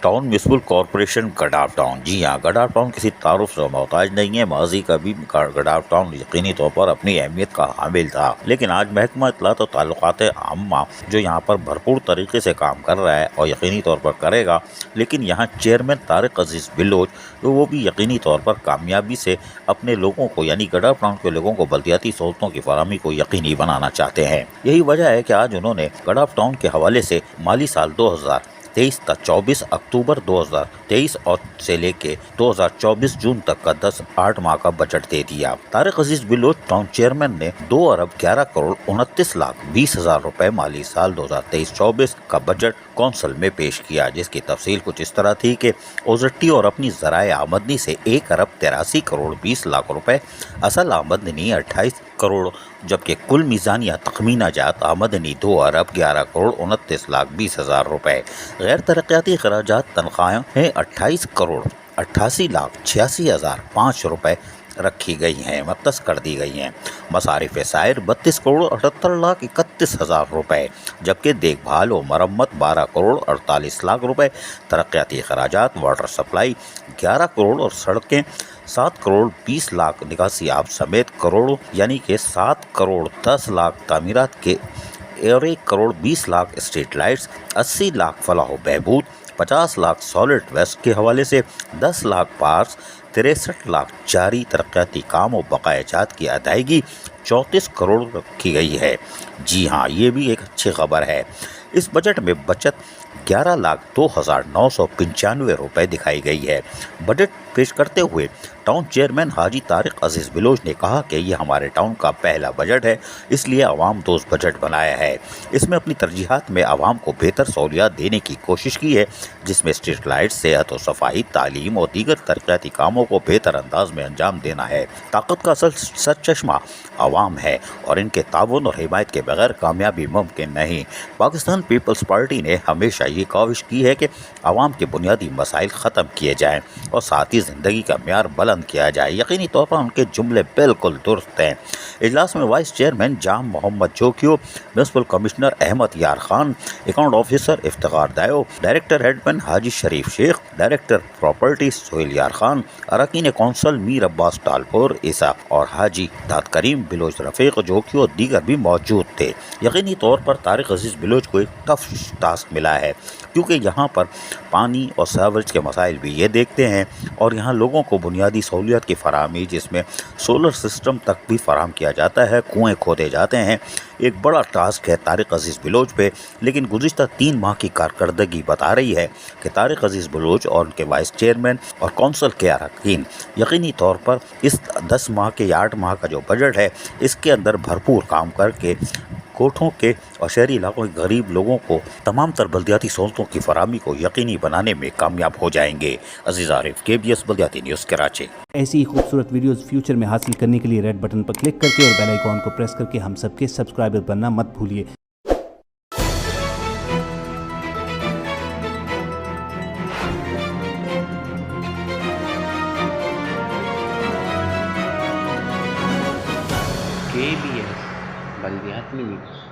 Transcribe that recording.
Town municipal corporation गडाफ town. जी हाँ, गडाफ टाउन किसी तारुफ से मोहताज नहीं है। माजी का भी गडाफ टाउन यकीनी तौर पर अपनी अहमियत का हामिल था, लेकिन आज महकमा इत्तलात और ताल्लुकात आम्मा जो यहाँ पर भरपूर तरीके से काम कर रहा है और यकीनी तौर पर करेगा, लेकिन यहाँ चेयरमैन तारिक अजीज़ बिलोच तो वो भी यकीनी तौर पर कामयाबी से अपने लोगों को यानी गडाफ टाउन के लोगों को बल्दियाती सहूलतों की फराहमी को यकीनी बनाना चाहते हैं। यही वजह है कि आज उन्होंने गडाफ टाउन के हवाले से माली साल 2023 तक 24 अक्टूबर 2023 और से लेके 2024 जून तक का 8 माह का बजट दे दिया। तारिक अजीज बिलोच टाउन चेयरमैन ने 2 अरब 11 करोड़ 29 लाख 20 हजार रुपए माली साल 2023-24 का बजट कौंसल में पेश किया, जिसकी तफसील कुछ इस तरह थी कि ओजट्टी और अपनी ज़राए आमदनी से 1 अरब 83 करोड़ 20 लाख रुपए, असल आमदनी 28 करोड़, जबकि कुल मीज़ानिया तखमीना जात आमदनी 2 अरब 11 करोड़ 29 लाख 20 हजार रुपए, गैर तरक्याती खराजात तनख्वाहें 28 करोड़ 88 लाख 86 हजार 5 रुपए रखी गई हैं, मख्तस कर दी गई हैं। मसारिफ सायर 32 करोड़ 78 लाख 31 हजार रुपए, जबकि देखभाल व मरम्मत 12 करोड़ 48 लाख रुपए, तरक्याती खराजात वाटर सप्लाई 11 करोड़ और सड़कें 7 करोड़ 20 लाख निकासी आब समेत करोड़ यानी कि 7 करोड़ 10 लाख तामीरात के और 1 करोड़ 20 लाख स्ट्रीट लाइट्स, 80 लाख फलाह व बहबूद, 50 लाख सॉलिड वेस्ट के हवाले से, 10 लाख पार्स, 63 लाख जारी तरक्याती काम और बकायाजात की अदायगी 34 करोड़ रखी गई है। जी हाँ, ये भी एक अच्छी खबर है। इस बजट में बचत 11,02,995 रुपये दिखाई गई है। बजट पेश करते हुए टाउन चेयरमैन हाजी तारिक अजीज़ बिलोच ने कहा कि ये हमारे टाउन का पहला बजट है, इसलिए आवाम दोस्त बजट बनाया है। इसमें अपनी तरजीहात में आवाम को बेहतर सहूलियात देने की कोशिश की है, जिसमें स्ट्रीट लाइट, सेहत और सफाई, तालीम और दीगर तरक्याती कामों को बेहतर अंदाज में अंजाम देना है। ताकत का असल सरचश्मा आवाम है और इनके ताउन और हिमायत के बगैर कामयाबी मुमकिन नहीं। पाकिस्तान पीपल्स पार्टी ने हमेशा ये काविश की है कि आवाम के बुनियादी मसाइल ख़त्म किए जाएँ और साथ ही ज़िंदगी का म्यार बुलंद किया जाए। यकीनी तौर पर उनके जुमले बिल्कुल दुरुस्त हैं। इजलास में वाइस चेयरमैन जाम मोहम्मद जोकियो, म्यूनसिपल कमिश्नर अहमद यार खान, अकाउंट ऑफिसर इफ्तिखार दायो, डायरेक्टर हेडमैन हाजी शरीफ शेख, डायरेक्टर प्रॉपर्टी सोहेल यार खान, अरकान कौंसल मीर अब्बास टालपुर ईसा और हाजी दाद करीम बिलोच रफ़ीक जोकियो दीगर भी मौजूद थे। यकीनी तौर पर तारिक अजीज़ बिलोच को एक टफ टास्क मिला है, क्योंकि यहाँ पर पानी और सावरेज के मसाइल भी ये देखते हैं और यहाँ लोगों को बुनियादी सहूलियत की फराहमी, जिसमें सोलर सिस्टम तक भी फराहम किया जाता है, कुएँ खोदे जाते हैं। एक बड़ा टास्क है तारिक अजीज़ बिलोच पे, लेकिन गुज़िश्ता 3 माह की कारकर्दगी बता रही है कि तारिक अजीज़ बिलोच और उनके वाइस चेयरमैन और कौंसल के अरकान यकीनी तौर पर इस 10 माह के या 8 माह का जो बजट है, इसके अंदर भरपूर काम करके कोठों के और शहरी इलाकों के गरीब लोगों को तमाम तर बल्दियाती सहूलतों की फराहमी को यकीनी बनाने में कामयाब हो जाएंगे। अजीज़ आरिफ, KBS बल्दियाती न्यूज़, कराची। ऐसी ही खूबसूरत वीडियोस फ्यूचर में हासिल करने के लिए रेड बटन पर क्लिक करके और बेल आइकॉन को प्रेस करके हम सबके सब्सक्राइबर बनना मत भूलिए। KBS बल्दियाती न्यूज़।